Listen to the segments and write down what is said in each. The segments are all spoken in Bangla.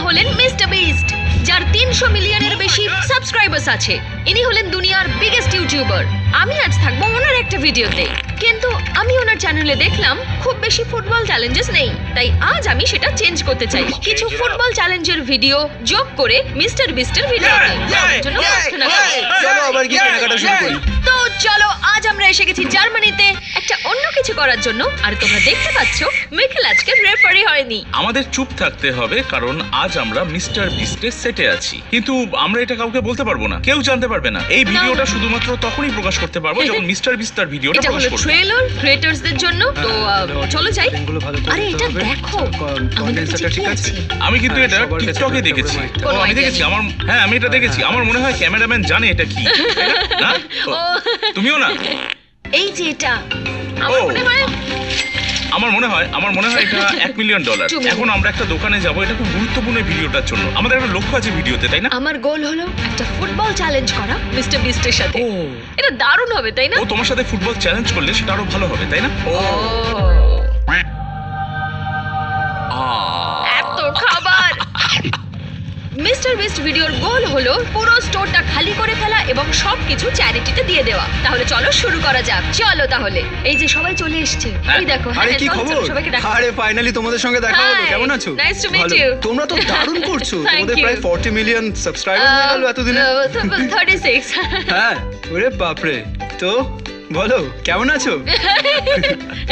হলেন মিস্টার বিস্ট, যার 300 মিলিয়নের বেশি সাবস্ক্রাইবার্স আছে। ইনি হলেন দুনিয়ার বিগেস্ট ইউটিউবার। আমি আজ থাকবো ওনার একটা ভিডিওতে, কিন্তু আমি ওনার চ্যানেলে দেখলাম খুব বেশি ফুটবল চ্যালেঞ্জেস নেই, তাই আজ আমি সেটা চেঞ্জ করতে চাই। কিছু ফুটবল চ্যালেঞ্জের ভিডিও যোগ করে মিস্টার বিস্টের ভিডিওতে জন্য প্রার্থনা করি। চলো আবার কি কেনাকাটা শুরু করি। তো চলো, আজ আমরা এসে গেছি জার্মানিতে একটা অন্য কিছু করার জন্য। আর তোমরা দেখতে পাচ্ছ মিকেল আজকে রেফারি হয়নি। আমাদের চুপ থাকতে হবে কারণ আজ আমরা মিস্টার বিস্টের সেটে আছি, কিন্তু আমরা এটা কাউকে বলতে পারবো না, কেউ জানতে পারবে না। এই ভিডিওটা শুধুমাত্র তখনই প্রকাশ করতে পারবো যখন মিস্টার বিস্ট তার ভিডিওটা এটা প্রকাশ হলো করবে। ট্রেলার ক্রিয়েটরসদের জন্য। তো চলো যাই। আরে এটা দেখো, আমাদের কাছে ঠিক আছে। আমি কিন্তু এটা টিকটকে দেখেছি। কোনো আমি idea দেখেছি নেই। আমি এটা দেখেছি। আমার মনে হয় ক্যামেরাম্যান জানে এটা কি, তাই না? না? ও, তুমিও না? এই যে এটা আমার ও। মনে হয় আমার মনে হয় এটা $1 মিলিয়ন। তুমি- এখন আমরা একটা দোকানে যাব, এটা খুব গুরুত্বপূর্ণ এই ভিডিওটার জন্য। আমাদের একটা লক্ষ্য আছে ভিডিওতে, তাই না? আমার গোল হলো একটা ফুটবল চ্যালেঞ্জ করা মিস্টার বিস্টের সাথে। এটা দারুণ হবে, তাই না? ও তোমার সাথে ফুটবল চ্যালেঞ্জ করলে সেটা আরো ভালো হবে, তাই না? এত খাবার। মিস্টার বিস্ট ভিডিওর গোল হলো পুরো স্টোরটা খালি করে ফেলা এবং সবকিছু চ্যারিটিতে দিয়ে দেওয়া। তাহলে চলো শুরু করা যাক। চলো তাহলে। এই যে সবাই চলে এসেছে, এই দেখো। আরে কি চলো, খবর? চলো, সবাইকে ডাকো। আরে ফাইনালি তোমাদের সঙ্গে দেখা হলো। Hi, কেমন আছো? nice to meet ভালো। you. তোমরা তো দারুণ করছো। Thank তোমাদের you. প্রায় 40 মিলিয়ন সাবস্ক্রাইবার হয়ে গেল এতদিনে। 36। হ্যাঁ, ওরে বাপরে। তো বলো কেমন আছো?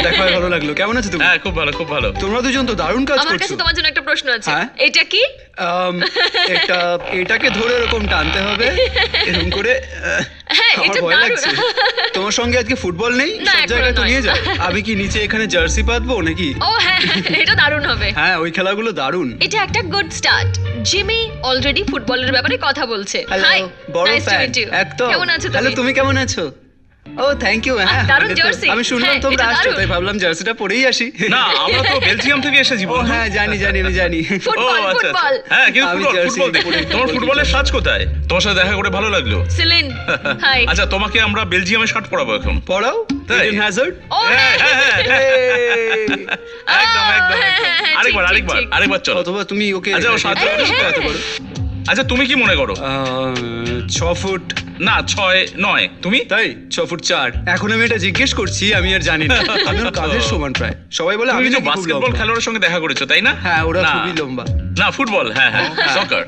দেখা হয়ে ভালো লাগলো। কেমন আছো তুমি? হ্যাঁ, খুব ভালো, খুব ভালো। তোমরা দুজন তো দারুণ কাজ আমার করছো। কাছে তোমার জন্য একটা প্রশ্ন আছে। হ্যাঁ? এটা কি? এটাকে ধরে এরকম টানতে হবে, এরকম করে। হ্যাঁ, আমার এটা ভয় দারুণ। লাগছে। তোমার সঙ্গে আজকে ফুটবল নেই? না, সব এখনো জায়গায় তো নয়। নিয়ে যাও। আমি কি নিচে এখানে জার্সি পাতবো নাকি? ও হ্যাঁ, এটা দারুণ হবে। হ্যাঁ, ওই খেলাগুলো দারুণ। এটা একটা গুড স্টার্ট। জিমি অলরেডি ফুটবলের ব্যাপারে কথা বলছে। হ্যালো, হাই, বড় nice to fan. Meet you. একদম। কেমন আছো হ্যালো, তুমি কেমন আছো? ও থ্যাংক ইউ। হ্যাঁ, দারুণ মানে তো jersey। আমি শুনলাম হ্যাঁ, তোমরা এটা আসছো, দারুণ। তাই ভাবলাম জার্সিটা পরেই আসি। না, আমরা তো বেলজিয়াম থেকে এসেছি ও বন্ধু। হ্যাঁ, জানি আমি জানি। ফুটবল, আচ্ছা, আচ্ছা। ফুটবল। হ্যাঁ, কিন্তু আমি ফুটবল jersey দেখি। পরে তোমার ফুটবল ফুটবলের খেলছি। সাজ কোথায়? তোমার সাথে দেখা করে ভালো লাগলো। সিলিন, হাই। আচ্ছা, তোমাকে আমরা বেলজিয়ামে শার্ট পরাবো এখন। পড়াও তাই? Eden Hazard. ও হ্যাঁ, একদম একদম হ্যাঁ, একদম। হ্যাঁ, হ্যাঁ, আরেকবার ঠিক, আরেকবার ঠিক। আরেকবার চলো। অথবা তুমি ওকে আচ্ছা, ও সাহায্য এত করো। এত বড়। আচ্ছা, তুমি কি মনে করো? 6 ফুট। না, 6 নয়। তুমি? তাই 6 ফুট 4। এখন আমি এটা জিজ্ঞেস করছি, আমি আর জানি না। আমি ওর কাঁধের সমান প্রায়। সবাই বলে তুমি আমি কিছু নাকি খুব বাস্কেটবল লম্বা। খেলোয়াড়ের সঙ্গে দেখা করেছো, তাই না? হ্যাঁ, ওরা না। খুবই লম্বা। না, ফুটবল। হ্যাঁ হ্যাঁ, সকার।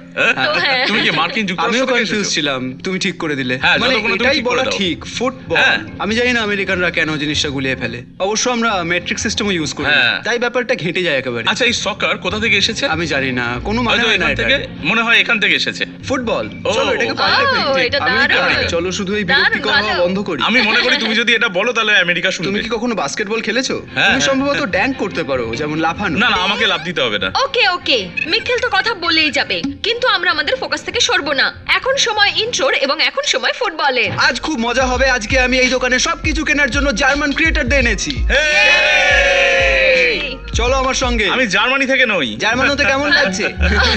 তো হ্যাঁ। তুমি কি মার্কিন আমিও যুক্তরাষ্ট্র থেকে কনফিউজ এসেছো? ছিলাম, তুমি ঠিক করে দিলে। হ্যাঁ, মানে যতক্ষণ তুমি এটাই ঠিক করে বলা দাও। ঠিক, ফুটবল। হ্যাঁ। আমি জানি না আমেরিকানরা কেন জিনিসটা গুলিয়ে ফেলে। অবশ্য আমরা মেট্রিক সিস্টেমও ইউজ করি, হ্যাঁ। তাই ব্যাপারটা ঘেঁটে যায় একেবারে। আচ্ছা, এই সকার কোথা থেকে এসেছে? আমি জানি না, কোনো মানে হয়তো হয় না এখান এটা। থেকে, মনে হয় এখান থেকে এসেছে। ফুটবল। ও। চলো এটাকে পাল্টে ও, ফেলি। এটা আমেরিকা দারুণ। নয়, চলো শুধু এই দারুণ, বিরক্তিকর হওয়া ভালো। বন্ধ করি। আমি মনে করি তুমি যদি এটা বলো তাহলে আমেরিকা তুমি শুনবে। কি কখনো বাস্কেটবল খেলেছো? হ্যাঁ, তুমি হ্যাঁ। সম্ভবত ড্যাঙ্ক করতে পারো, যেমন লাফানো। না না, আমাকে লাভ দিতে হবে না। ওকে ওকে, মিকেল তো কথা বলেই যাবে, কিন্তু আমরা আমাদের ফোকাস থেকে সরবো না। এখন সময় ইন্ট্রোর এবং এখন সময় ফুটবলের। আজ খুব মজা হবে। আজকে আমি এই দোকানে সবকিছু কেনার জন্য জার্মান ক্রিয়েটরদের এনেছি। চলো আমার সঙ্গে। আমি জার্মানি থেকে নই। জার্মান হতে কেমন লাগছে?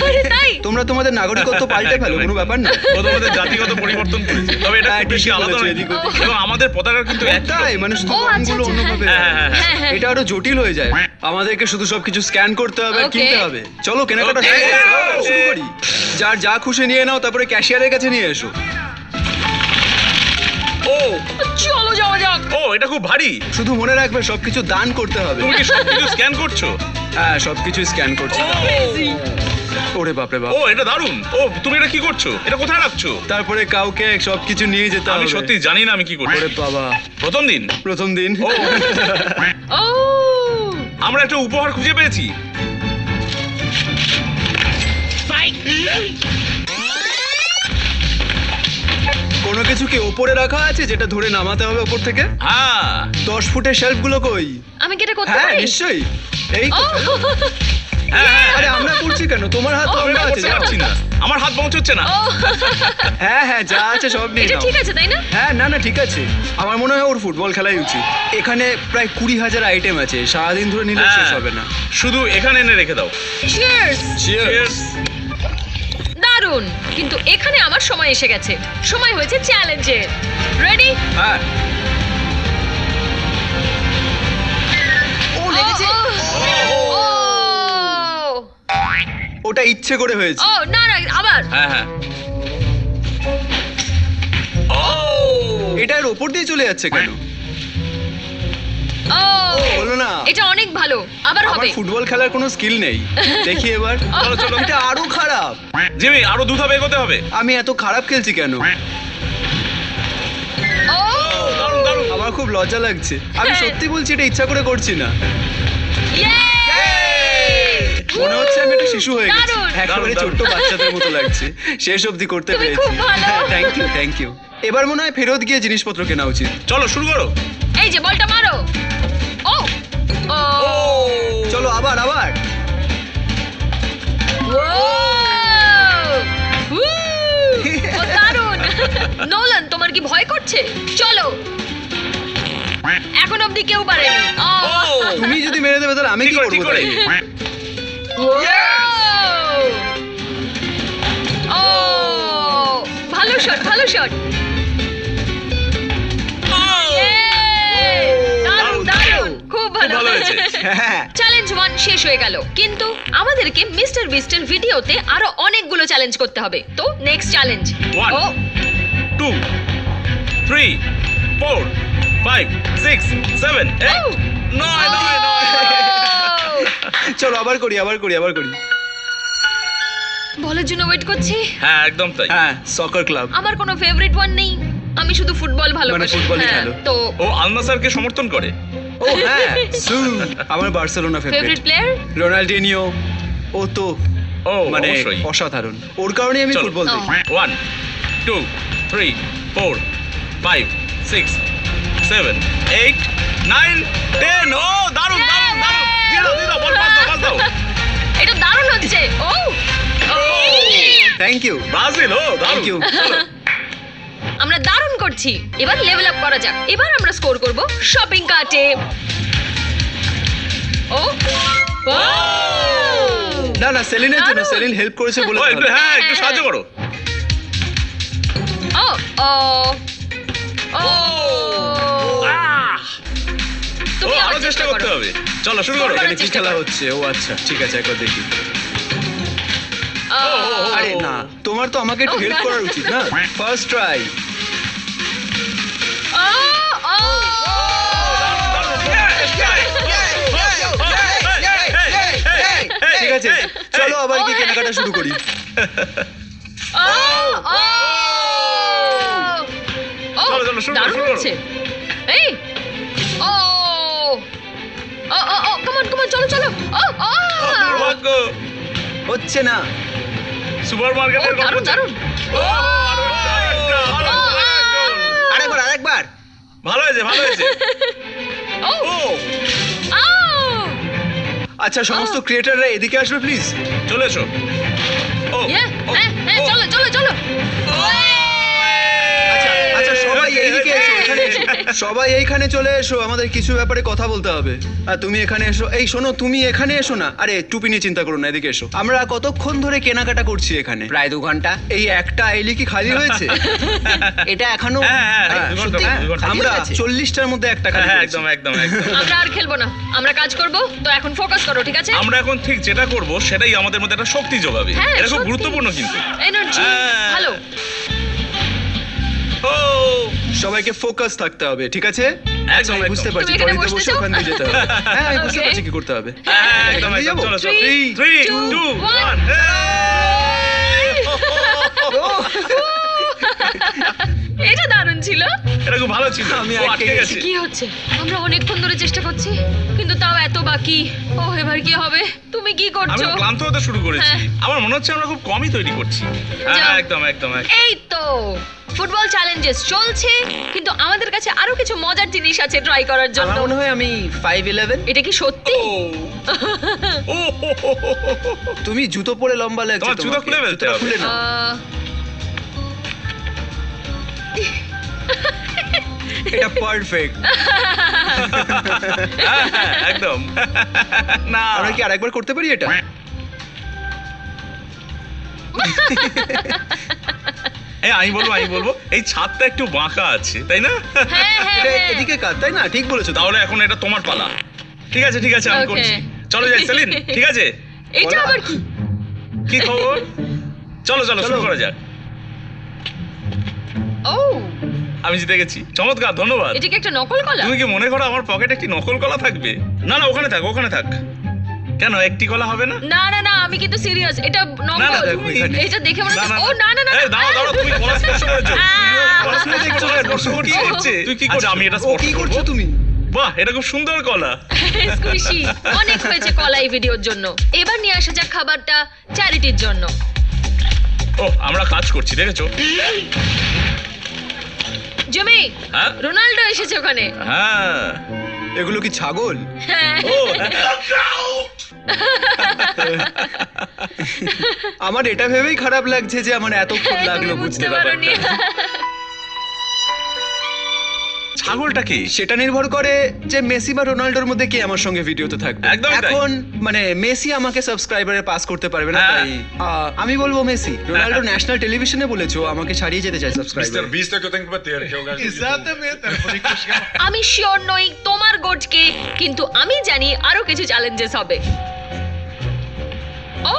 আরে তাই? তোমরা তোমাদের নাগরিকত্ব পাল্টে ফেলো, কোনো ব্যাপার না। ও তোমাদের জাতিগত পরিবর্তন করেছে, তবে এটা হ্যাঁ, খুব বেশি ঠিকই আলাদা বলেছো, নয়। এদিক ওদিক। এবং আমাদের পতাকা কিন্তু একটাই। তাই মানে শুধু ও, আচ্ছা, রঙগুলো আচ্ছা, অন্যভাবে হ্যাঁ, হবে। হ্যাঁ, হ্যাঁ। এটা আরো জটিল হয়ে যায়। আমাদেরকে শুধু সবকিছু স্ক্যান করতে হবে আর Okay. কিনতে হবে। চলো কেনাকাটা Okay. শুরু করি। যার যা খুশি নিয়ে নাও, তারপরে ক্যাশিয়ারের কাছে নিয়ে এসো। ও চলো যাওয়া যাক। ও, এটা খুব ভারী। শুধু মনে রাখবে সবকিছু দান করতে হবে। তুমি কি সবকিছু স্ক্যান করছো? হ্যাঁ, সবকিছু স্ক্যান করছি। ওরে বাপরে বাপ। ও, এটা দারুণ। ও, তুমি এটা কি করছো? এটা কোথায় রাখছো? তারপরে কাউকে সবকিছু নিয়ে যেতে হবে। আমি সত্যি জানি না আমি কি করছি। ওরে বাবা, প্রথম দিন। প্রথম দিন। ও, ও আমরা একটা উপহার খুঁজে পেয়েছি। কোনো কিছু কি ওপরে রাখা আছে যেটা ধরে নামাতে হবে ওপর থেকে? হ্যাঁ 10 ফুটের শেলফ গুলো কই? আমি কি এটা করতে হ্যাঁ পারি? নিশ্চয়ই। এই তো। ও হ্যাঁ, আরে আমরা করছি কেন? তোমার হাত ও, আমি লম্বা এটা আছে, করতে যাও। পারছি না, আমার হাত পৌঁছচ্ছে না। ও, হ্যাঁ হ্যাঁ, যা আছে সব নিয়ে এটা নাও। ঠিক আছে তাই না? হ্যাঁ, না না ঠিক আছে। আমার মনে হয় ওর ফুটবল খেলাই উচিত। এখানে প্রায় 20,000 আইটেম আছে, সারাদিন ধরে নিলে হ্যাঁ, শেষ হবে না। শুধু এখানে এনে রেখে দাও। চিয়ার্স। Cheers. দারুণ, কিন্তু এখানে আমার সময় এসে গেছে। সময় হয়েছে চ্যালেঞ্জের। রেডি? হ্যাঁ। ও লেগেছে। ওটা ইচ্ছে করে হয়েছে। ও না না আবার হ্যাঁ হ্যাঁ ও এটা এর ওপর দিয়ে চলে যাচ্ছে কেন? ও হলো না। এটা অনেক ভালো, আবার আমার হবে। ফুটবল খেলার কোনো স্কিল নেই। দেখি এবার। চলো চলো এটা আরো খারাপ। জিমি আরো দ্রুত এগোতে হবে। আমি এত খারাপ খেলছি কেন? ও দারুণ দারুণ আমার খুব লজ্জা লাগছে। আমি হ্যাঁ। সত্যি বলছি, এটা ইচ্ছা করে করছি না। Yay! মনে হচ্ছে আমি একটা শিশু হয়ে গেছি। দারুণ। একেবারে দারুণ, ছোট্ট বাচ্চাদের মতো লাগছে। শেষ অবধি করতে তুমি পেরেছি। খুব ভালো। Thank you. এবার মনে হয় ফেরত গিয়ে জিনিসপত্র কেনা উচিত। চলো শুরু করো। এই যে বলটা মারো। ও ও চলো আবার। ও দারুণ। নোলান তোমার কি ভয় করছে? চলো, এখন অবধি কেউ পারেনি। তুমি যদি মেরে দেবে তাহলে আমি কি করবো? ঠিক করে তাহলে? ও ভালো শট। দারুণ, খুব ভালো ভালো হয়েছে। হ্যাঁ। চ্যালেঞ্জ 1 শেষ হয়ে গেল, কিন্তু আমাদেরকে মিস্টার বিস্টের ভিডিওতে আরো অনেকগুলো চ্যালেঞ্জ করতে হবে। তো নেক্সট চ্যালেঞ্জ। 1 2 3 4 5 6 7 8 নয় চলো আবার করি। বলের জন্য ওয়েট করছি। হ্যাঁ একদম তাই। হ্যাঁ, সকার ক্লাব। আমার কোনো ফেভারিট ওয়ান নেই, আমি শুধু ফুটবল ভালোবাসি। ফুটবলই হ্যাঁ, খেলো। তো ও আল নাসারকে সমর্থন করে। ও হ্যাঁ, আমার বার্সেলোনা ফেভারিট ফেভারিট। প্লেয়ার? রোনাল্ডিনিও। ও তো ও মানে অবশ্যই। অসাধারণ। ওর কারণেই আমি চলো। ফুটবল দেখি। 1 2 3 4 5 6 7 8 9 10 ও দারুণ দিলো বল পাস দাও এটা দারুণ হচ্ছে। ও থ্যাংক ইউ। ব্রাজিল ও দারুণ Thank you. চলো। আমরা দারুণ করছি। এবার লেভেল আপ করা যাক। এবার আমরা স্কোর করব শপিং কার্টে। ও না সেলিনের জন্য। দারুণ। সেলিন হেল্প করেছে বলে ও একটু তাহলে। হ্যাঁ একটু সাহায্য করো। ও ও ও আহ! ও তুমি আরো চেষ্টা করতে হবে। চলো শুরু করো। এখানে কি চেষ্টা খেলা করো। হচ্ছে? ও আচ্ছা, ঠিক আছে, একবার দেখি। ও, আরে না, তোমার তো আমাকে একটু ও, হেল্প না, করা না। উচিত না? First try. ও, ও। ঠিক আছে, চলো আবার কি কেনাকাটা শুরু করি। ও, ও। ও, চলো, শুরু করো, দারুণ শুরু করো। হচ্ছে। এই, ও। ও, ও, ও, come on, চলো। ও, ও। ভাগ্য হচ্ছে না। সুপার ও, মার্কেটের দারুণ। ও আরো একজন। আরেকবার। ভালো হয়েছে ও, ও ও। আচ্ছা, সমস্ত ক্রিয়েটাররা এদিকে আসবে প্লিজ। চলে এসো ও হ্যাঁ, ও, হ্যাঁ, ও, চলো। আচ্ছা, সবাই এইদিকে এসো, এখানে এসো। সবাই এইখানে চলে এসো, আমাদের কিছু ব্যাপারে কথা বলতে হবে। আর তুমি এখানে এসো। এই শোনো, তুমি এখানে এসো না। আরে টুপি নিয়ে চিন্তা করো না, এদিকে এসো। আমরা কতক্ষণ ধরে কেনাকাটা করছি এখানে? প্রায় 2 ঘন্টা। এই একটা আইলি কি খালি হয়েছে? এটা এখনো হ্যাঁ, হ্যাঁ, 2 ঘন্টা, সত্যি? 2 ঘন্টা। খালি আমরা হয়ে গেছে? 40টার মধ্যে একটা খালি হ্যাঁ করেছি। একদম আমরা আর খেলবো না, আমরা কাজ করব। তো এখন ফোকাস করো, ঠিক আছে? আমরা এখন ঠিক যেটা করব সেটাই আমাদের মধ্যে একটা শক্তি যোগাবে। হ্যাঁ, এটা খুব সত্যি। গুরুত্বপূর্ণ কিন্তু। এনার্জি হ্যাঁ। ভালো। ও সবাইকে ফোকাস থাকতে হবে, ঠিক আছে? একদম আমি বুঝতে পারছি, তুমি এখানে ট্রলিতে বসে বসতেছো? ওখান দিয়ে যেতে হবে। হ্যাঁ, আমি বুঝতে Okay. পারছি কি করতে হবে। হ্যাঁ, একদম এখান দিয়ে যাবো? চলো 3, 3 2 1 এটা দারুণ ছিল। এটা খুব ভালো ছিল। আমি ও আটকে আটকে গেছে। কি হচ্ছে? আমরা অনেকক্ষণ ধরে চেষ্টা করছি, কিন্তু তাও এত বাকি। ও এবার কি হবে? তুমি কি আমি করছো? ক্লান্ত হতে শুরু করেছি। হ্যাঁ। আমার মনে হচ্ছে আমরা খুব কমই তৈরি করছি। যাও। হ্যাঁ একদম এই তো ফুটবল চ্যালেঞ্জেস চলছে, কিন্তু আমাদের কাছে আরো কিছু মজার জিনিস আছে ট্রাই করার আমার জন্য। মনে হয় আমি 5'11". এটা কি সত্যি? ও তুমি জুতো পরে লম্বা লাগছে তোমার জুতো তোমাকে। খুলে ফেলতে জুতোটা হবে। খুলে নাও। এটা পারফেক্ট। হ্যাঁ, একদম না আমরা কি আরেকবার করতে পারি এটা? আমি বলবো এই ছাদটা একটু বাঁকা আছে তাই না? হ্যাঁ, এটা হ্যাঁ। এদিকে কাট, তাই না? ঠিক বলেছো। তাহলে এখন এটা তোমার পালা। ঠিক আছে আমি Okay. করছি। চলো যাই সেলিন, ঠিক আছে? এটা বলো। আবার কি? কি খবর? চলো চলো শুরু করা যাক। ও আমি জিতে গেছি। চমৎকার, ধন্যবাদ। এটা কি একটা নকল কলা? তুমি কি মনে করো আমার পকেটে একটি নকল কলা থাকবে? না না, ওখানে থাক, ওখানে থাক। কেন, একটি কলা হবে না? না না না, আমি কিন্তু সিরিয়াস, এটা না, নকল। দেখো এখানে। এটা দেখে মনে না, হচ্ছে না, ও না না না এই, দাঁড়াও দাঁড়াও, তুমি কলা স্পর্শ করেছো। পড়াশোনা দেখছো না? স্পর্শ করছো? কি হচ্ছে? তুই কি করছিস? আমি এটা ও স্পর্শ কি করছো করবো? তুমি? বাহ, এটা খুব সুন্দর কলা। স্কুইশি। অনেক হয়েছে কলা এই ভিডিওর জন্য। এবার নিয়ে আসা যাক খাবারটা চ্যারিটির জন্য। ও, আমরা কাজ করছি, দেখেছো? জিমি, হ্যাঁ? রোনাল্ডো এসেছে ওখানে। হ্যাঁ। এগুলো কি ছাগল? হ্যাঁ। ও, আমার এটা ভেবেই খারাপ লাগছে যে আমার এতক্ষণ লাগলো তুমি বুঝতে বুঝতে পারোনি। ব্যাপারটা। ছাগলটা কি? সেটা নির্ভর করে যে মেসি বা রোনাল্ডোর মধ্যে কে আমার সঙ্গে ভিডিওতে থাকবে। একদমই তাই। এখন মানে মেসি আমাকে সাবস্ক্রাইবারে পাস করতে পারবে না, হ্যাঁ। তাই আমি বলবো মেসি। রোনাল্ডো ন্যাশনাল টেলিভিশনে বলেছো আমাকে ছাড়িয়ে যেতে চাই Mr. Subscriber. Beast é que eu tenho que bater, que é o gajo do Exatamente, era por aí que eu chegava. আমি শিওর নই তোমার গোটকে, কিন্তু আমি জানি আরো কিছু চ্যালেঞ্জেস হবে। ও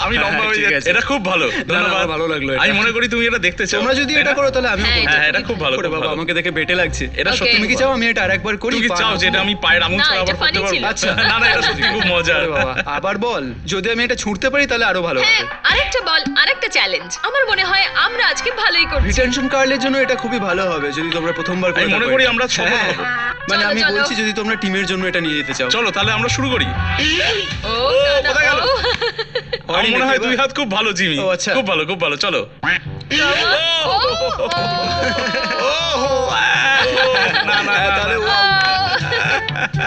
আমি লম্বা হয়ে ঠিক যাচ্ছি। আছে। এটা খুব ভালো, ধন্যবাদ। আমার ভালো লাগলো এটা। আমি মনে করি তুমি এটা দেখতে চাও। তোমরা যদি তাই এটা না? করো তাহলে আমি হ্যাঁ, হ্যাঁ, এটা খুব ভালো, করে খুব বাবা ভালো। আমাকে দেখে বেটে লাগছে। এটা Okay. সত্যি তুমি কি চাও আমি এটা আরেকবার করি? তুমি কি চাও যেটা আমি পায়ের আঙুল না, ছাড়া এটা আবার করতে funny পারবো? ছিল। আচ্ছা। না না, এটা সত্যি খুব মজার। আরে বাবা, আবার বল। যদি আমি এটা ছুঁড়তে পারি তাহলে আরো ভালো হ্যাঁ, হবে। আরেকটা বল, আরেকটা চ্যালেঞ্জ। আমার মনে হয় আমরা আজকে ভালোই করছি। রিটেনশন কার্ডের জন্য এটা খুবই ভালো হবে যদি তোমরা প্রথমবার করে আমি মনে থাকো করি এটা। আমরা সফল হ্যাঁ, হবো। মানে চলো, আমি চলো। বলছি যদি তোমরা টিমের জন্য এটা নিয়ে যেতে চাও। চলো তাহলে আমরা শুরু করি। ও কোথায় গেল? ও, আমার মনে হয় এবার? দুই হাত খুব ভালো, জিমি। ও, আচ্ছা। খুব ভালো, খুব ভালো, চলো। ও, না না হ্যাঁ, না, তাহলে না। ও-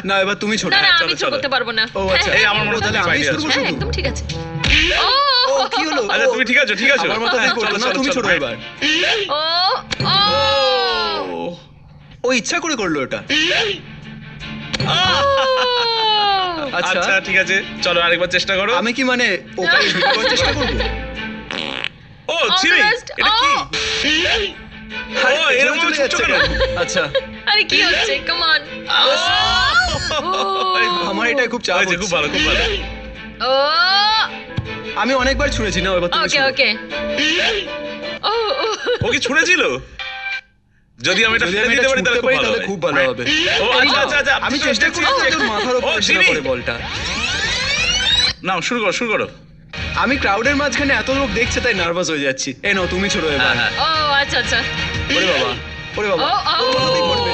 না এবার তুমি ছোট। না না, চলো, আমি চলো। করতে পারবো না। ও আচ্ছা, এই আমার মনে তাহলে হচ্ছে আমি idea শুরু আছে। হ্যাঁ, শুধু। একদম ঠিক আছে। ও কি হলো? আচ্ছা, তুমি ঠিক আছো, ঠিক আছো। আমার মাথা থেকে চলো, পড়লো না, চলো, তুমি চলো। ছোট এবার। ও ও ও ইচ্ছা করে করলো এটা। আচ্ছা আচ্ছা ঠিক আছে, চলো আরেকবার চেষ্টা করো। আমি কি মানে ওকে ছুটি করার চেষ্টা করবো? ও All the জিমি, best. এটা কি? আরে, ও, পেছনে এরকম চলে ছুটছো যাচ্ছে কেন? কেন? আচ্ছা আরে কি হচ্ছে? Come on. আমার এটা খুব চাপ হয়েছে, খুব হচ্ছে। ভালো, খুব ভালো। ও আমি অনেকবার ছুঁড়েছি না, এবার তুমি ওকে ছুঁড়ো। ওকে। ও ও ও কি ছুঁড়েছিল? যদি আমি এটা যদি ফেলে আমি দিতে এটা পারি ছুঁড়তে তাহলে পারি খুব ভালো তাহলে হবে। খুব ভালো হবে। ও আচ্ছা আচ্ছা আচ্ছা, আমি চেষ্টা করছি যে তোর মাথার উপরে ও, এসে জিমি। পড়ে বলটা। নাও শুরু করো, শুরু করো। আমি ক্রাউডের মাঝখানে এত লোক দেখছে তাই নার্ভাস হয়ে যাচ্ছি। এই নাও তুমি ছোড়ো এবার। হ্যাঁ হ্যাঁ। ও আচ্ছা আচ্ছা। ওরে বাবা, ওরে বাবা। ও ও ওর কোথাতেই পড়বে।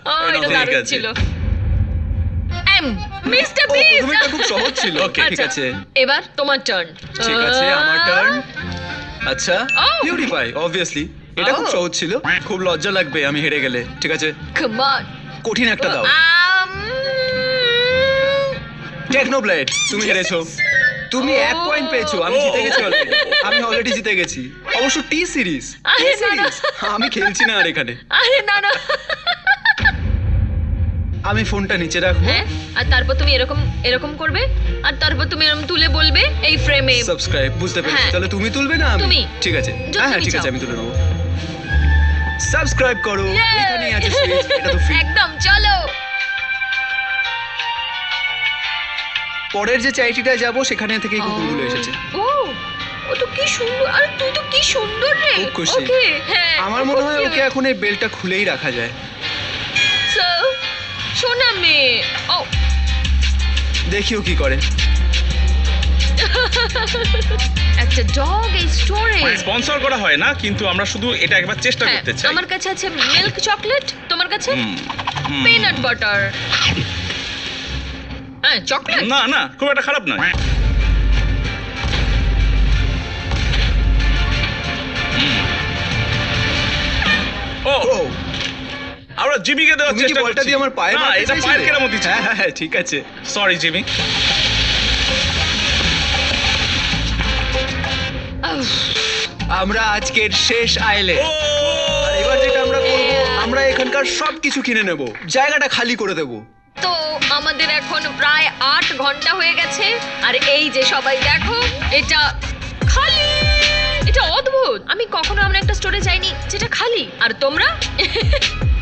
ও এটা ঠিক দারুণ আছে। ছিল। মিস্টার ও, বিস্ট। প্রথমেরটা খুব সহজ ছিল। Okay, ঠিক আছে। এবার তোমার টার্ন। ঠিক আছে, আমার টার্ন। আচ্ছা, Oh. Purify obviously. এটা খুব Oh. সহজ ছিল। খুব লজ্জা লাগবে আমি হেরে গেলে। ঠিক আছে, কাম অন। কঠিন একটা দাও। টেকনোব্লেড, তুমি হেরেছো। তুমি 1 পয়েন্ট পেয়েছো, আমি জিতে গেছি অলরেডি। আমি অলরেডি জিতে গেছি। অবশ্য টি সিরিজ। আরে না, না। আমি খেলছি না আর এখানে। আরে না না। আমি ফোনটা নিচে রাখবো। হ্যাঁ, আর তারপর তুমি এরকম এরকম করবে, আর তারপর তুমি এরকম তুলে বলবে এই ফ্রেমে। সাবস্ক্রাইব, বুঝতে পেরেছি। হ্যাঁ। তাহলে তুমি তুলবে না আমি? তুমি। ঠিক আছে। যদি হ্যাঁ হ্যাঁ তুমি ঠিক আছে, চাও। আমি তুলে নেবো। সাবস্ক্রাইব করো। এখানেই আছে সুইচ, এটা তো ফ্রি। একদম, চলো। পরের যে চাইটিটা যাব সেখানে থেকে কুকুরগুলো এসেছে। ও ও তো কি সুন্দর, আর তুই তো কি সুন্দর রে। খুব খুশি। ওকে হ্যাঁ, আমার মনে হয় খুব ওকে এখন এই বেলটা খুলেই রাখা যায়। So, সোনা মেয়ে। ও দেখিও কি করে। একটা ডগ এই স্টোরে। স্পন্সর করা হয় না, কিন্তু আমরা শুধু এটা একবার চেষ্টা হ্যাঁ, করতে চাই। আমার কাছে আছে মিল্ক চকলেট, তোমার কাছে হুম, হুম। Peanut butter. হ্যাঁ, চকলেট। না না, খুব একটা খারাপ নয়। ও, ও, আমরা জিমিকে দেওয়ার তুমি কি চেষ্টা বলটা করছি। দিয়ে আমার পায়ে না, মারতে এটা চাইছিলে? পায়ের কেরামতি ছিল। হ্যাঁ হ্যাঁ হ্যাঁ, ঠিক আছে। Sorry Jimmy. আহ, আমরা আজকের শেষ আইলে। ও, এবার যেটা আমরা করব, আমরা এখানকার সবকিছু কিনে নেব, জায়গাটা খালি করে দেব। তো আমাদের এখন প্রায় 8 ঘন্টা হয়ে গেছে, আর এই যে সবাই দেখো, এটা খালি। এটা অদ্ভুত। আমি কখনো এমন একটা স্টোরে যাইনি যেটা খালি। আর তোমরা?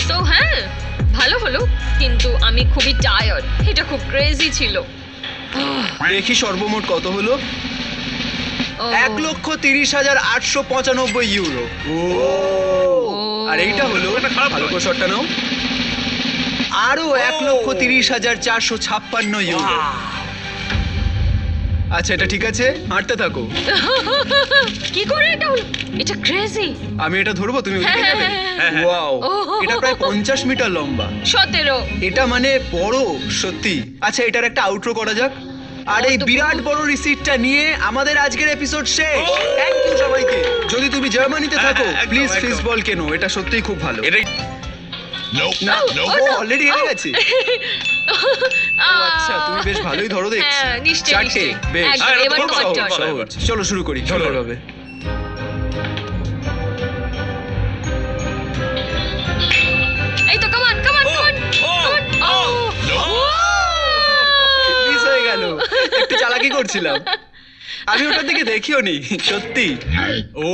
তো হ্যাঁ, ভালো হলো, কিন্তু আমি খুবই টায়ার্ড। এটা খুব ক্রেজি ছিল। দেখি সর্বমোট কত হলো। ও, 1,30,895 ইউরো। আর এইটা হলো, এটা খারাপ ভালো নয়। করে শটটা নাও, আরো 1,30,456 ইউরো। আচ্ছা, এটা ঠিক আছে, হাঁটতে থাকো। কি করে এটা হলো? এটা ক্রেজি। আমি এটা ধরবো, তুমি ওদিকে যাবে? হ্যাঁ। ওয়াও, ও। এটা প্রায় 50 মিটার লম্বা। 17। এটা মানে বড়, সত্যি। আচ্ছা, এটার একটা আউটরো করা যাক। আর এই তো বিরাট বড় রিসিটটা নিয়ে আমাদের আজকের এপিসোড শেষ। থ্যাংক ইউ সবাইকে। যদি তুমি জার্মানিতে হ্যাঁ, থাকো, একদম, প্লিজ একদম। ফিশ বল কেনো, এটা সত্যিই খুব ভালো। এটাই না, ও, ও no. অলরেডি হেরে গেছে। ও, আচ্ছা, তুমি বেশ ভালোই ধরো দেখছি। হ্যাঁ, নিশ্চয়ই, 4টে, নিশ্চয়ই। বেশ। একদম, আর এটা এবার তোমার তোমার সহজ, turn। সহজ। সহজ। চলো শুরু করি, চলো। সুন্দরভাবে। এই তো, কাম অন, কাম অন, ও, কাম অন, ও, কাম অন। ও, মিস হয়ে গেল, একটু চালাকি করছিলাম। আমি ওটার দিকে দেখিও নি, সত্যি। ও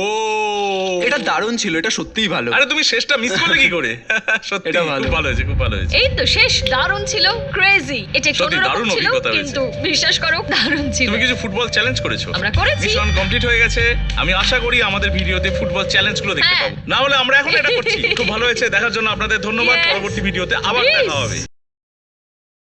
এটা দারুণ ছিল, এটা সত্যিই ভালো। আরে তুমি শেষটা মিস করলে কি করে? সত্যি এটা ভালো। খুব ভালো হয়েছে, খুব ভালো হয়েছে। এই তো শেষ, দারুণ ছিল, ক্রেজি। এটা একটু সত্যি অন্যরকম দারুণ ছিল, অভিজ্ঞতা হয়েছে। কিন্তু বিশ্বাস করো দারুণ ছিল। তুমি কিছু ফুটবল চ্যালেঞ্জ করেছো? আমরা করেছি। মিশন কমপ্লিট হয়ে গেছে। আমি আশা করি আমাদের ভিডিওতে ফুটবল চ্যালেঞ্জগুলো দেখতে হ্যাঁ। পাবো। না হলে আমরা এখন এটা করছি। খুব ভালো হয়েছে, দেখার জন্য আপনাদের ধন্যবাদ। Yes. পরবর্তী ভিডিওতে আবার Yes. দেখা হবে।